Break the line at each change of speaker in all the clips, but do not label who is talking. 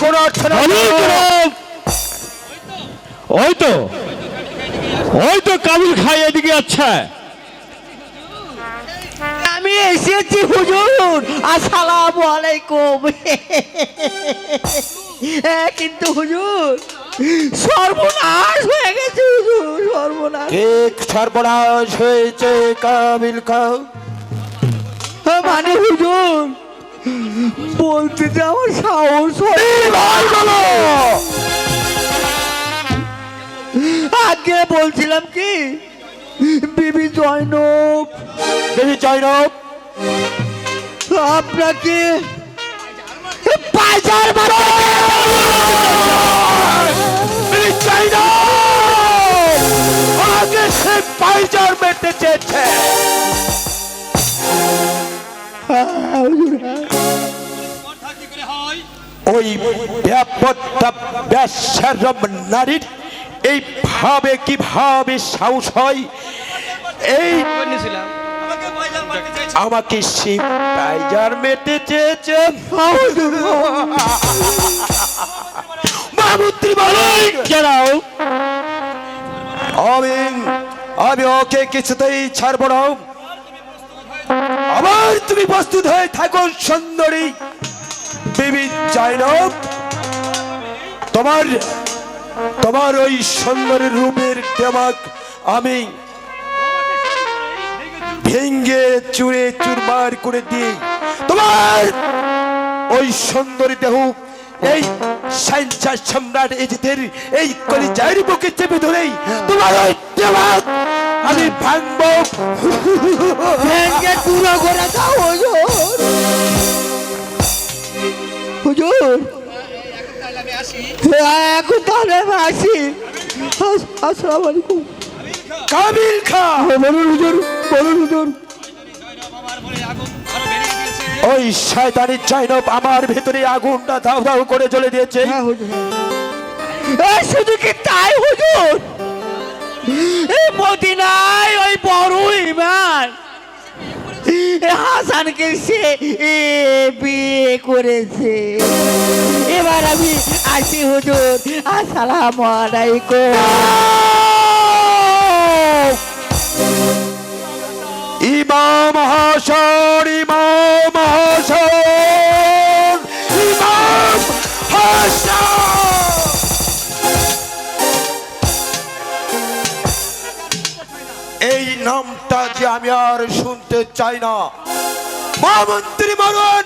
কোনো অর্থ না।
ওই তো কাবিল খাই এদিকে। আচ্ছা
আমি এসেছি হুজুর, আসসালামু আলাইকুম। কিন্তু হুজুর সর্বনাশ হয়ে গেছে হুজুর, সর্বনাশ।
ঠিক সর্বনাশ হয়েছে কাবিল খাও।
মানে হুজুর বলতে যে আমার সাহস আগে বলছিলাম কি বিবি জয়নব,
বেশি জয়নব
আপনাকে পাইজার
আগে সে পাইজার মেটে চেয়েছে। ওই নারীর এইভাবে কিভাবে সাহস হয়? এই আমাকে সে পাইজার মেটে চেয়েছে। মহামন্ত্রী বলেন আমি ওকে কিছুতেই ছাড়বো না। আবার তুমি প্রস্তুত হয়ে থাকো সুন্দরী বিবি জয়নব। তোমার ওই সুন্দরী রূপের দেমাক আমি ভেঙ্গে চুরে চুরমার করে দিই। তোমার ওই সুন্দরী দেহ এই সাইন্সার সম্রাট এজিদের এই কলিজার বুকে চেপে ধরেই তোমার ওই দেমাক আমি ভাঙবো,
ভেঙে পুরো করে দাও হুজুর। হুজুর এখন তাহলে আমি আসি। আসসালামু আলাইকুম।
কাবিল খা।
বলুন হুজুর, বলুন হুজুর।
ওই শয়তানি জয়নব আমার ভেতরে আগুনটা দাউ দাউ করে জ্বলে দিয়েছে।
হ্যাঁ হুজুর। শুধু কি তাই হুজুর, এই মদিনায় ওই বড় ইমান হাসানকে সে বিয়ে করেছে। এবার আমি আসি হুজুর, আসসালামু আলাইকুম।
ইমাম হাসান, ইমাম হাসান, ইমাম হাসান। এই নামটা যে আমি আর শুনতে চাই না। মহামন্ত্রী মরণ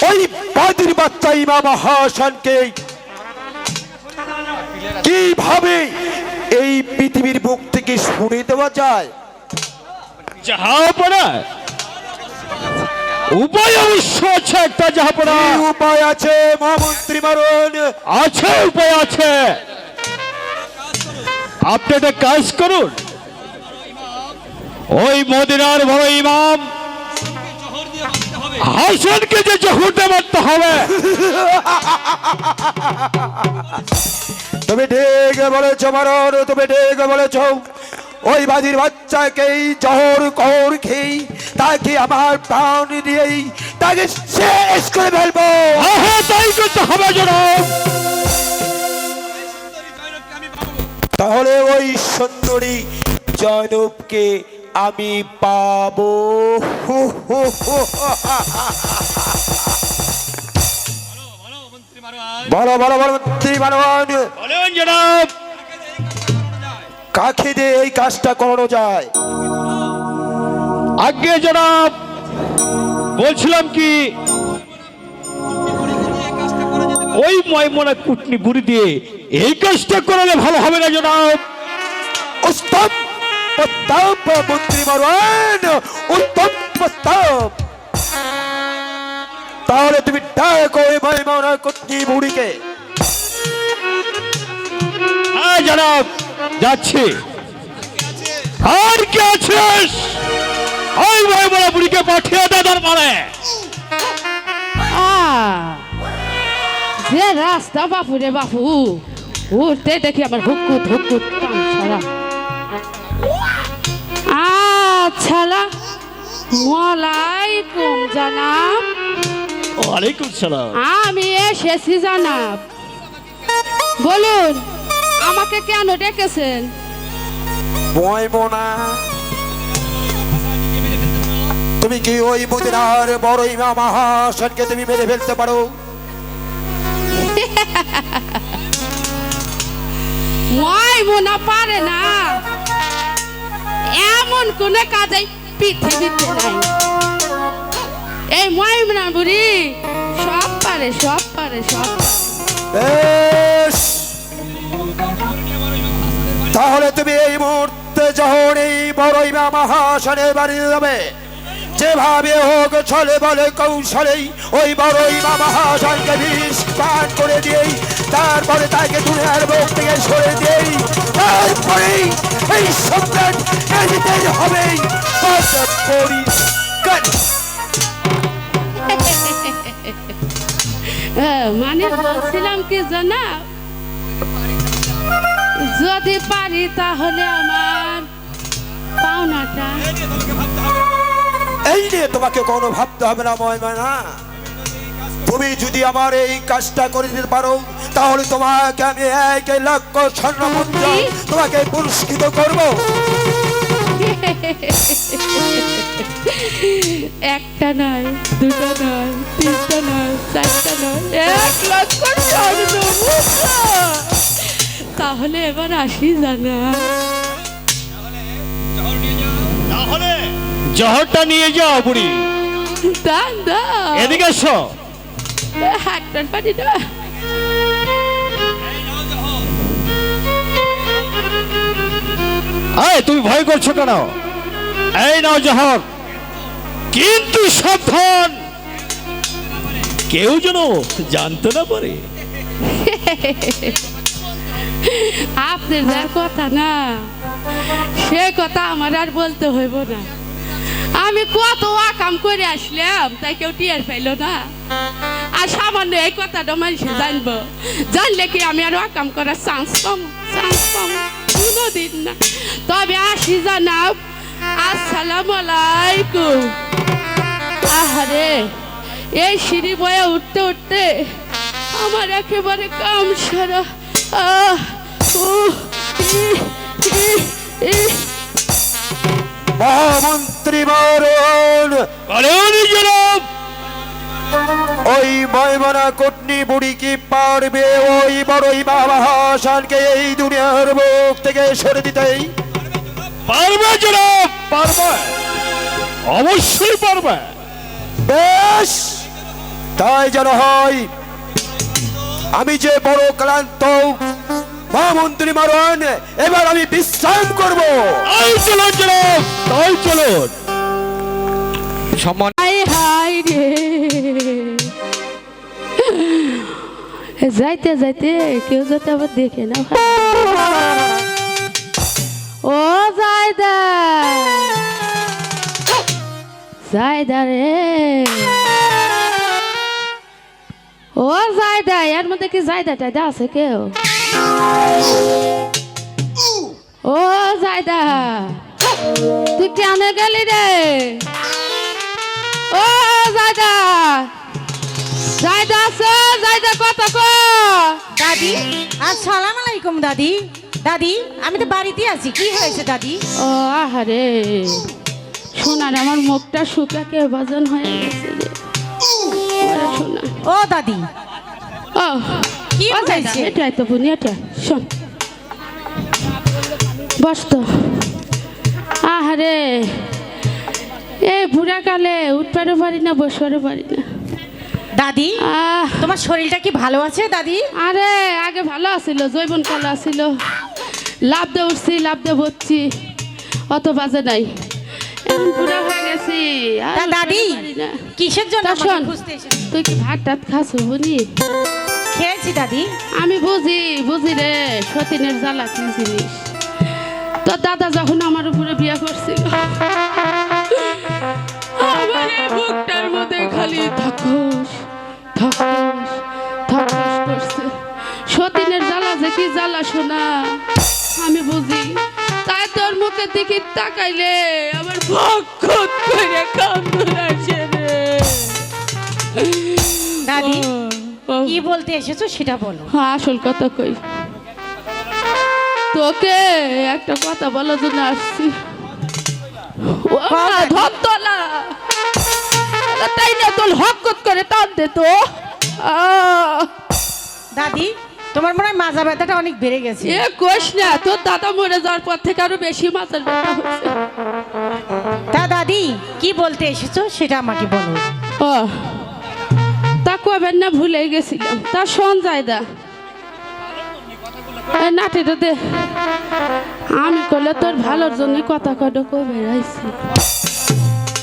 ওই বাদির বাচ্চা ইমাম হাসানকে কিভাবে এই পৃথিবীর বুক থেকে সরিয়ে দেওয়া যায়?
জাহাপনা উপায় অবশ্য আছে, একটা জাহাপনা
উপায় আছে মহামন্ত্রী মারণ।
আছে, উপায় আছে। আপনি একটা কাজ করুন, ওই মদিনার বড় ইমাম হাসানকে যে জহুরটা মারতে হবে।
তুমি ঠিক বলেছ মারণ, তুমি ঠিক বলেছ। ওই বাজির বাচ্চাকে জহর কহর খেয়ে তাকে আমার প্রাণ দিয়েই তাকে শেষ করে ফেলবো।
হ্যাঁ, তাই করতে হবে জনাব।
তাহলে ওই সুন্দরী জয়নবকে আমি পাবো। বলো বলো বলো মন্ত্রী মারণ,
বলুন জনাব।
কাকে দিয়ে এই কাজটা করানো যায়?
আগে জনাব বলছিলাম কি, ওই ময়মনা কুটনি বুড়ি দিয়ে এই কাজটা করালে ভালো হবে না জনাব?
উত্তম প্রস্তাব মন্ত্রী মারণ, উত্তম প্রস্তাব। তাহলে তুমি ডাকো ওই ময়মনা কুটনি বুড়িকে।
হ্যাঁ জনাব, যাচ্ছি। আর কে আছিস? ওই ময়মনা বুড়িকে পাঠিয়ে দে দরবারে।
যে রাস্তা বাপু রে বাপু, উঠতে দেখি আমার হুকুত হুকুত সারা। আচ্ছা, ওয়ালাইকুম জানাব।
ওয়ালাইকুম সালাম।
আমি এসেছি জানাব। বলুন আমাকে কেন ডেকেছেন?
ময়মনা, তুমি কি ওই মদিনার বড় ইমাম হাসানকে তুমি মেরে ফেলতে পারো?
ময়মনা পারে না, এমন কোন কাজে পৃথিবীতে নাই। এই ময়মনা বুড়ি সব পারে, সব পারে, সব পারে।
বেশ, তাহলে তুমি এই মুহূর্তে যখন এই বড় ইমাম হাসানের বাড়ি যাবে, যেভাবে হোক ছলে বলে কৌশলেই ওই বড় ইমাম হাসানকে বিষ পান করে দিয়েই, তারপরে তাকে দুনিয়ার বুক থেকে সরে দিয়েই, তারপরে এই সম্রাট এজিতে হবেই।
মানে বলছিলাম কি জানা, যদি পারি তাহলে আমার পাওনাটা।
এই নিয়ে তোমাকে কোনো ভাবতে হবে না ময়মনা। তুমি যদি আমার এই কাজটা করে দিতে পারো, তাহলে তোমাকে আমি 1,00,000 স্বর্ণ মুদ্রা তোমাকে পুরস্কৃত করব।
একটা নয়, দুটো নয়, তিনটা নয়, চারটা নয়, 1,00,000 স্বর্ণ মুদ্রা। তাহলে এবার আসি জানা।
তাহলে জহরটা নিয়ে যাও বুড়ি।
দান দাও,
এদিকে এসো।
হাতটার পানি না।
এই তুমি ভয় করছো কেন? এই নাও জহর, কিন্তু সাবধান, কেউ যেন জানতে না পারে।
আপনার যার কথা না, সে কথা আমার আর বলতে হইব না। আমি কত আকাম করে আসলাম, তাই কেউ টিয়ার পাইল না। আর সামান্য এই কথাটা মানুষে জানবো, জানলে কি আমি আর আকাম করার চান্স পাবো? চান্স পাবো কোনোদিন না। তবে আসি জানাব, আসসালামু আলাইকুম। আহারে, এই সিঁড়ি বয়ে উঠতে উঠতে আমার একেবারে কাম সারা।
মহামন্ত্রী বরুণ, ওই ময়মনা কটনি বুড়ি কি পারবে ওই বড় ইমাম হাসানকে এই দুনিয়ার বুক থেকে সরে দিতেই?
পারবে জনাব, পারবে, অবশ্যই পারবে।
বেশ, তাই যেন হয়। আমি যে বড় ক্লান্ত মহামন্ত্রী মারণ, এবার আমি বিশ্রাম করব।
তাই চলুন জনাব, তাই চলুন। সম্মান।
হায় হায় রে, যাইতে যাইতে কেউ যাতে আবার দেখে না। ও জায়দা, জায়দা রে, ও জায়দা, এর মধ্যে কি জায়দা টায়দা আছে কেউ? ও জায়দা, তুই কেন গেলি রে? ও জায়দা, জায়দা আছে, জায়দা কথা কো।
দাদি, আসসালামু আলাইকুম দাদি। দাদি, আমি তো বাড়িতে আছি, কি হয়েছে দাদি?
ও আহারে, সোনার আমার মুখটা শুকাকে বাজন হয়ে গেছে রে। ওরে সোনা।
ও দাদি,
ও
কি
ও জায়দা,
হয়েছে?
এটাই তো বুনি, এটা শোন, বস তো। আহারে, এই বুড়া কালে উঠবারও পারি না, বসবারও পারি না।
দাদি, তোমার শরীরটা কি ভালো আছে দাদি?
আরে আগে ভালো আছিল, জৈবন কালো আছিল, লাভ দিয়ে উঠছি, লাভ দিয়ে বসছি, অত বাজে নাই। এখন বুড়া হয়ে গেছি। আর
তা দাদি,
উঠতে পারি না।
কিসের জন্য
তা
আমাকে
শোন,
খুঁজতে এসেছো?
তুই কি ভাত টাত খাস বুনি?
খেয়েছি দাদি।
আমি বুঝি, বুঝি রে, সতীনের জ্বালা কি জিনিস। তোর দাদা যখন আমার উপরে বিয়ে করছিল, আমার এই বুকটার মধ্যে খালি ধকস ধকস ধকস করছে। সতীনের জ্বালা যে কি জ্বালা শোনা আমি বুঝি। তাই তোর মুখের দিকে তাকাইলে আমার ভক্ষত করে কামড় আসে রে।
দাদি
ও,
কি বলতে এসেছো সেটা বলো।
হ্যাঁ, আসল কথা কই, তোকে একটা কথা বলার জন্য আসছি। ও মা,
দাদি।
ধরতলা তাই না, তোর হকত করে টান দে তো।
দাদি তোমার মনে হয় মাজা ব্যথাটা অনেক বেড়ে গেছে।
এ কোষ না, তোর দাদা মরে যাওয়ার পর থেকে আরো বেশি মাথার ব্যথা হচ্ছে।
তা দাদি কি বলতে এসেছো সেটা আমাকে বলো।
ও, তা কবেন না ভুলে গেছিলাম, তা শোন জায়দা, এই নাটিটা দে, আমি করলে তোর ভালোর জন্য কথা কটা কবে রাইছি।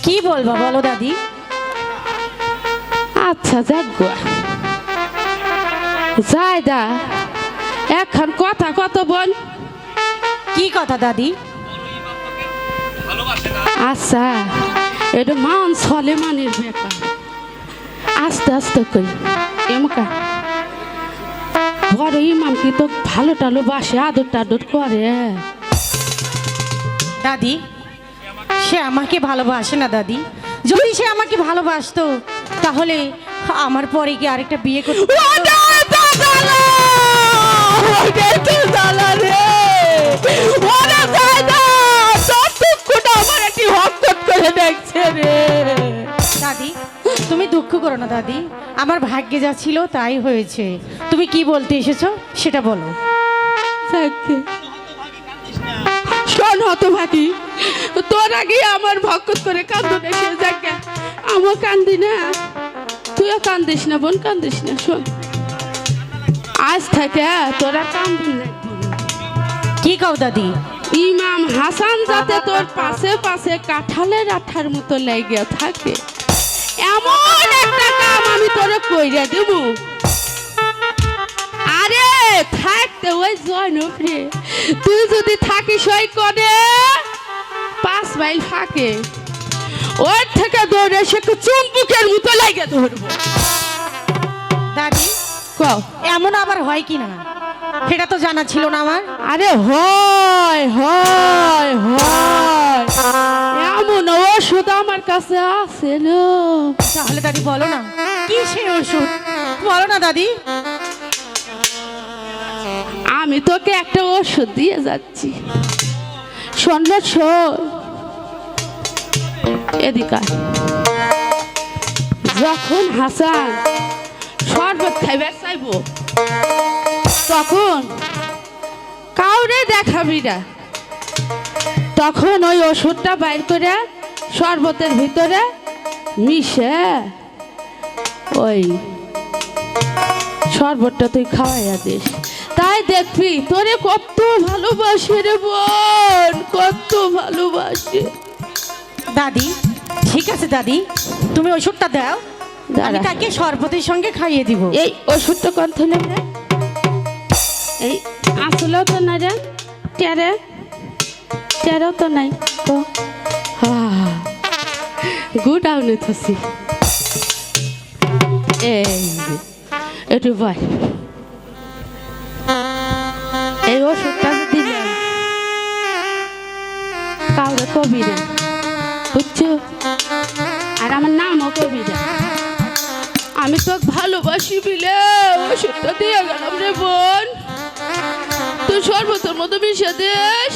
কি বলবো বলো দাদি।
আচ্ছা যাক গো, জায়দা এখন কথা কত বল।
কি কথা দাদি?
আচ্ছা, এটা মান সলেমানের ব্যাপার, আস্তে আস্তে কই। এমকা বড় ইমাম কি তো ভালো টালো বাসে, আদর টাদর করে?
দাদি সে আমাকে ভালোবাসে না দাদি। যদি সে আমাকে ভালোবাসতো তাহলে আমার পরে কি আরেকটা বিয়ে করতো? দাদি তুমি দুঃখ করো না দাদি, আমার ভাগ্যে যা ছিল তাই হয়েছে। তুমি কি বলতে এসেছো সেটা বলো।
শোন হতভাগী, তোর আগে আমার ভক্ত করে কান্দন এসে যাকে আমার কান্দি না, তুইও কান্দিস না বোন, কান্দিস না। শোন, আজ থেকে তোরা কান্দন লাগবে না।
কি কও দাদি?
ইমাম হাসান যাতে তোর পাশে পাশে কাঁঠালের আঠার মতো লেগে থাকে, এমন একটা কাম আমি তোরে কইরা দেব। আরে থাকতে ওই জয়নফরে, তুই যদি থাকিস ওই করে 5 মাইল ফাঁকে, ওর থেকে দৌড়ে সে চুম্বুকের মতো লেগে ধরবো।
দাদি
কও,
এমন আবার হয় কি না সেটা তো জানা ছিল না আমার।
আরে হয় হয় হয়, এমন ওষুধ আমার কাছে আছে না।
তাহলে দাদি বলো না কি সেই ওষুধ, বলো না দাদি।
আমি তোকে একটা ওষুধ দিয়ে যাচ্ছি, শোন শোন, এদিকে আয়। যখন হাসান শরবত খাইবার চাইবো তখন কাউরে দেখাবি না, তখন ওই ওষুধটা বাইর করে শরবতের ভিতরে মিশে ওই শরবতটা তুই খাওয়াইয়া দিস, তাই দেখবি তোরে কত ভালোবাসে রে বোন, কত ভালোবাসে।
দাদি ঠিক আছে দাদি, তুমি ওষুধটা দাও, আমি
দাঁড়া,
তাকে শরবতের সঙ্গে খাইয়ে দিব।
এই ওষুধটা কোন থইলাম রে? এই আসলেও তো নাই রে, টেরে টেরেও তো নাই তো। গুড আউনে থসি, এই একটু ভাই, এই ওষুধটা দিলাম, কাউরে কবি রে, বুঝছো? আর আমার নামও কবি রে, আমি তো ভালোবাসি বিলে ওষুধটা দিয়ে গেলাম রে বোন, তুই শরবতের মতো মিশে দিস।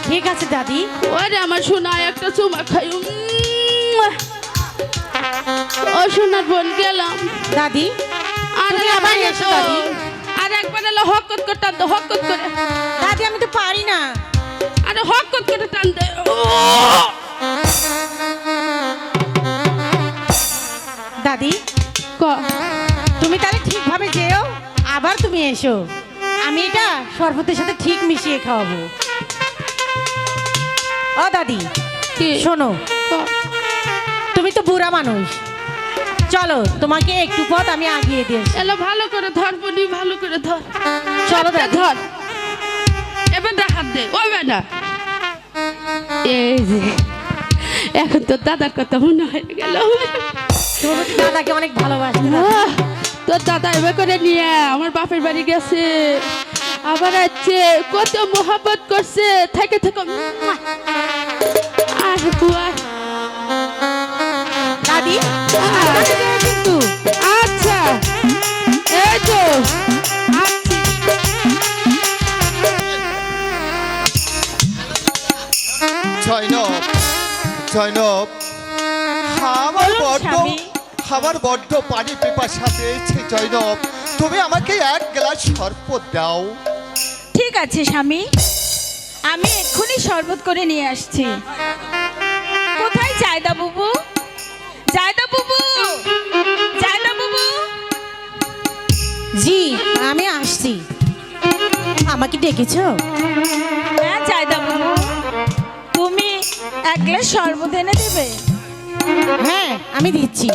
ঠিক আছে দাদি।
ওরে আমার সোনা একটা চুমা খাই। ও সোনার বোন গেলাম
দাদি
আর
তুমি আবার এসো দাদি।
আর একবার এলো হকত করে টান দে, হকত করে।
দাদি আমি তো পারি না।
আরে হকত করে টান দে।
দাদি
ক
তুমি তাহলে ঠিকভাবে যেও, আবার তুমি এসো, আমি এটা শরবতের সাথে ঠিক মিশিয়ে খাওয়াবো। ও দাদি
কি?
শোনো,
ক।
তুমি তো বুড়া মানুষ, চলো তোমাকে একটু পথ আমি আগিয়ে দিয়ে আসি।
এলো ভালো করে ধর বনি, ভালো করে ধর।
চলো
হাতটা
দাদি।
ধর, এবার দে হাত দে, ওই বেটা। এই যে এখন তো দাদার কথা মনে হয়ে গেল।
তুমি বলছো দাদাকে অনেক ভালোবাসতে।
তোর দাদা এবার করে নিয়ে আমার বাপের বাড়ি গেছে, আবার আছে কত মোহাব্বত করছে, থেকে থেকে আর বুয়া।
দাদি
কিন্তু আচ্ছা
জয়নব, আমার
বলুন,
বড্ড
স্বামী।
আমার বড্ড পানি পিপাসা পেয়েছে জয়নব, তুমি আমাকে এক গ্লাস শরবত দাও।
ঠিক আছে স্বামী, আমি এক্ষুনি শরবত করে নিয়ে আসছি। কোথায় জায়দা বুবু? জায়দা বুবু, জায়দা বুবু।
জি, আমি আসছি। আমাকে ডেকেছো?
হ্যাঁ জায়দা বুবু, তুমি এক গ্লাস শরবত এনে দেবে?
হ্যাঁ, আমি দিচ্ছি।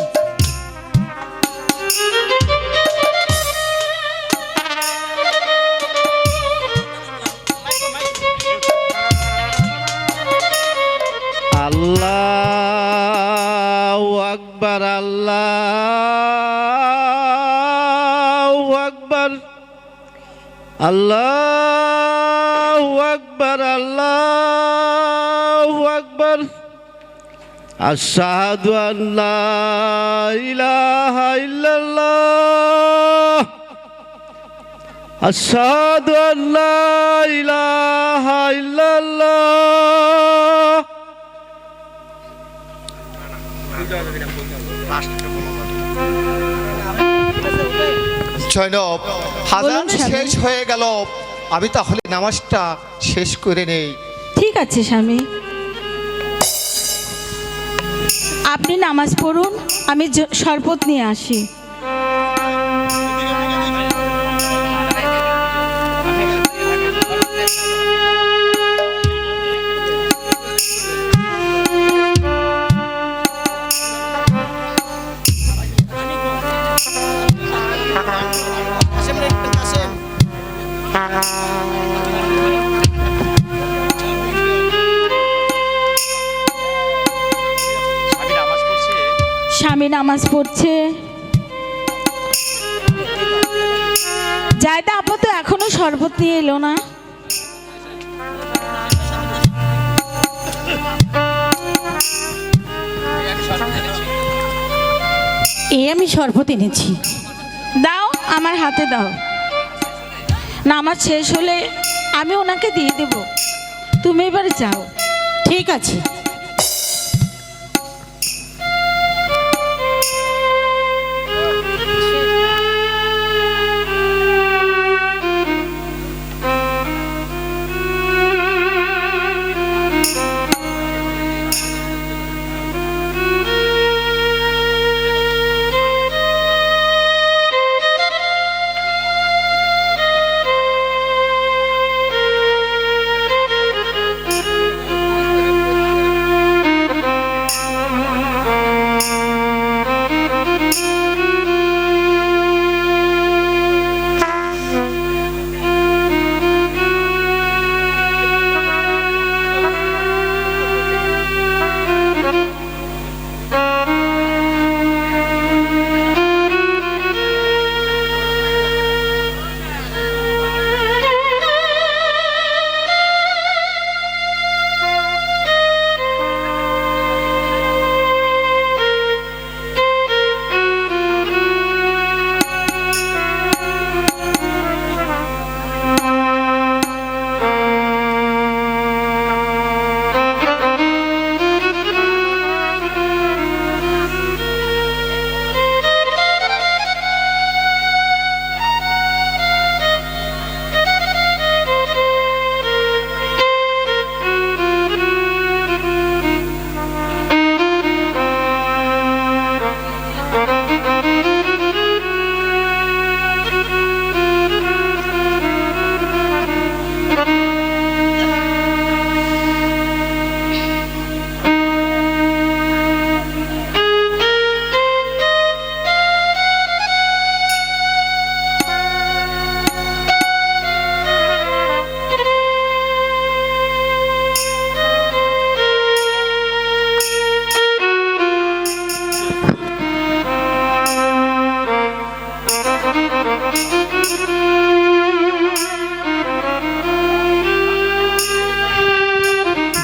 আল্লাহু আকবার, আল্লাহু আকবার, আল্লাহু আকবার, আল্লাহু আকবার। আশহাদু আল্লা ইলাহা ইল্লাল্লাহ, আশহাদু আল্লা ইলাহা ইল্লাল্লাহ।
জয়নব, আযান
বলুন, স্বামী।
শেষ হয়ে গেল, আমি তাহলে নামাজটা শেষ করে নেই।
ঠিক আছে স্বামী, আপনি নামাজ পড়ুন, আমি শরবত নিয়ে আসি। স্বামী নামাজ পড়ছে। জায়দা আপা তো এখনো শরবত নিয়ে এলো না।
আমি শরবত এনেছি।
দাও, আমার হাতে দাও। নামাজ শেষ হলে আমি ওনাকে দিয়ে দেব, তুমি এবার যাও।
ঠিক আছে।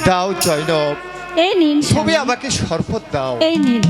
দাও জয়নব,
এই নিন
তুমি
স্বামী,
আমাকে শরবত দাও।
এই নিন।